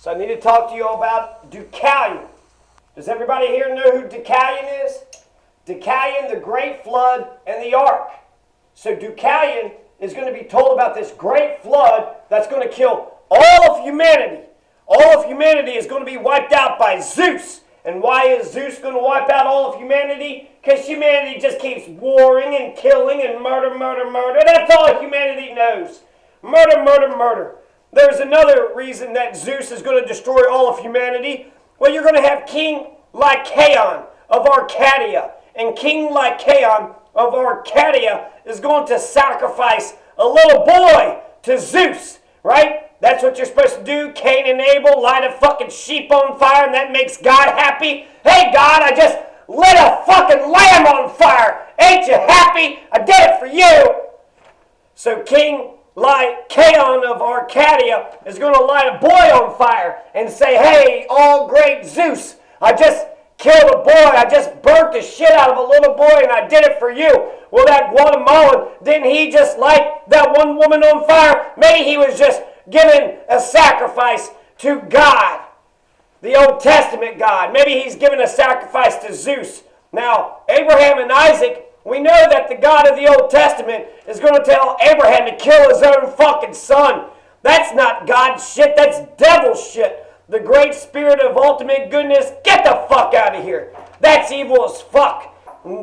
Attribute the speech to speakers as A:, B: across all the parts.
A: So I need to talk to you about Deucalion. Does everybody here know who Deucalion is? Deucalion, the great flood, and the ark. So Deucalion is going to be told about this great flood that's going to kill all of humanity. All of humanity is going to be wiped out by Zeus. And why is Zeus going to wipe out all of humanity? Because humanity just keeps warring and killing and murder, murder, murder. That's all humanity knows. Murder, murder, murder. There's another reason that Zeus is going to destroy all of humanity. Well, you're going to have King Lycaon of Arcadia. And King Lycaon of Arcadia is going to sacrifice a little boy to Zeus, right? That's what you're supposed to do. Cain and Abel light a fucking sheep on fire, and that makes God happy. Hey, God, I just lit a fucking lamb on fire. Ain't you happy? I did it for you. So King Lycaon of Arcadia is going to light a boy on fire and say, hey, all great Zeus, I just killed a boy. I just burnt the shit out of a little boy, and I did it for you. Well, that Guatemalan, didn't he just light that one woman on fire? Maybe he was just giving a sacrifice to God, the Old Testament God. Maybe he's giving a sacrifice to Zeus. Now, Abraham and Isaac, we know that the God of the Old Testament is going to tell Abraham to kill his own fucking son. That's not God's shit, that's devil shit. The great spirit of ultimate goodness, get the fuck out of here. That's evil as fuck.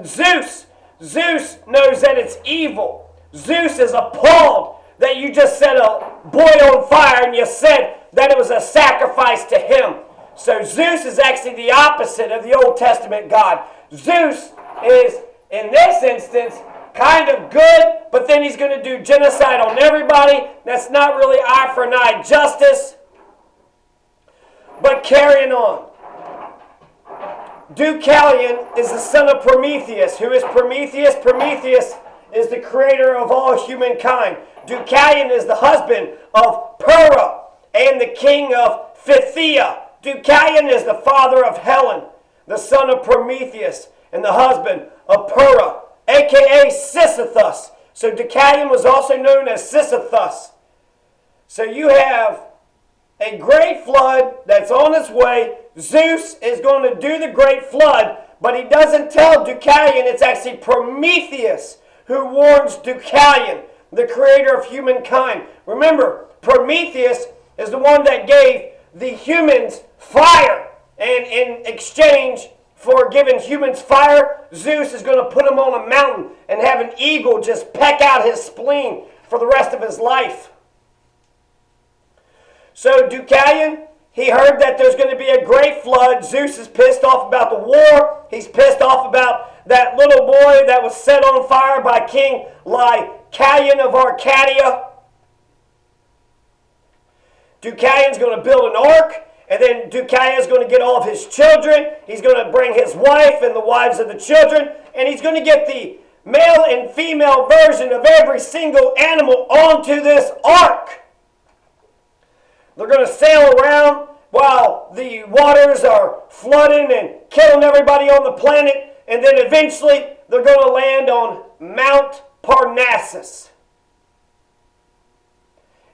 A: Zeus knows that it's evil. Zeus is appalled that you just set a boy on fire and you said that it was a sacrifice to him. So Zeus is actually the opposite of the Old Testament God. Zeus is, in this instance, kind of good, but then he's going to do genocide on everybody. That's not really eye for an eye justice. But carrying on. Deucalion is the son of Prometheus. Who is Prometheus? Prometheus is the creator of all humankind. Deucalion is the husband of Pyrrha and the king of Phthia. Deucalion is the father of Helen, the son of Prometheus, and the husband of Pyrrha, a.k.a. Sisyphus. So Deucalion was also known as Sisyphus. So you have a great flood that's on its way. Zeus is going to do the great flood, but he doesn't tell Deucalion. It's actually Prometheus who warns Deucalion, the creator of humankind. Remember, Prometheus is the one that gave the humans fire. And in exchange for giving humans fire, Zeus is going to put them on a mountain and have an eagle just peck out his spleen for the rest of his life. So Deucalion, he heard that there's going to be a great flood. Zeus is pissed off about the war. He's pissed off about that little boy that was set on fire by King Lycaon of Arcadia. Deucalion's going to build an ark, and then Deucalion's going to get all of his children. He's going to bring his wife and the wives of the children, and he's going to get the male and female version of every single animal onto this ark. They're going to sail around while the waters are flooding and killing everybody on the planet. And then eventually they're going to land on Mount Parnassus.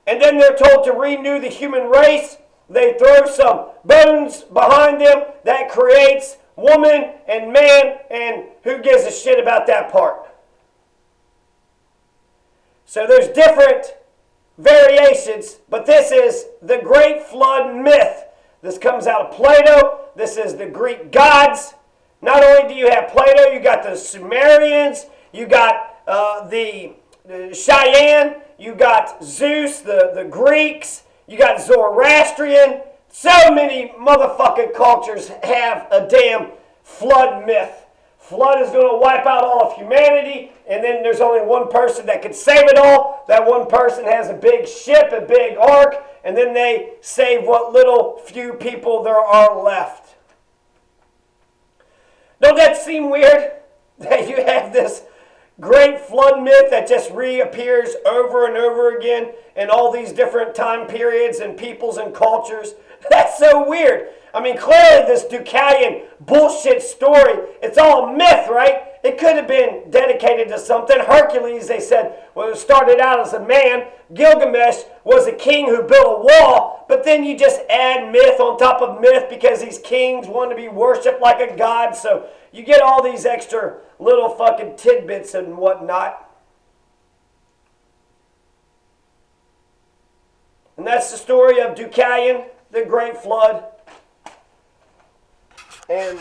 A: And then they're told to renew the human race. They throw some bones behind them that creates woman and man. And who gives a shit about that part? So there's different variations, but this is the great flood myth. This comes out of Plato. This is the Greek gods. Not only do you have Plato, you got the Sumerians, you got the Cheyenne, you got Zeus, the Greeks, you got Zoroastrian. So many motherfucking cultures have a damn flood myth. Flood is going to wipe out all of humanity, and then there's only one person that can save it all. That one person has a big ship, a big ark, and then they save what little few people there are left. Don't that seem weird? That you have this great flood myth that just reappears over and over again in all these different time periods and peoples and cultures? That's so weird. I mean, clearly this Deucalion bullshit story, it's all myth, right? It could have been dedicated to something. Hercules, they said, well, it started out as a man. Gilgamesh was a king who built a wall. But then you just add myth on top of myth because these kings want to be worshipped like a god. So you get all these extra little fucking tidbits and whatnot. And that's the story of Deucalion, the Great Flood, and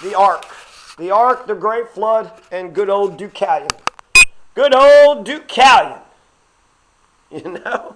A: the Ark. The Ark, the Great Flood, and good old Deucalion. Good old Deucalion. You know?